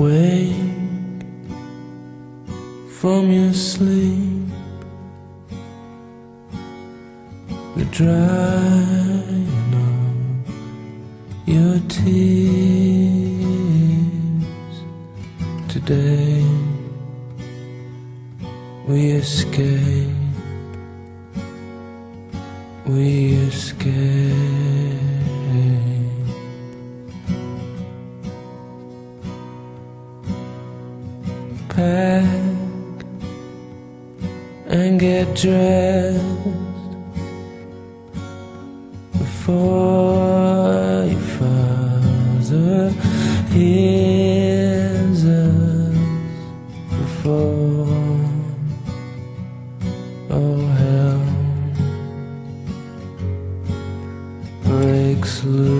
Wake from your sleep, the drying of your tears. Today we escape, we escape. Pack and get dressed before your father hears us, before all hell breaks loose.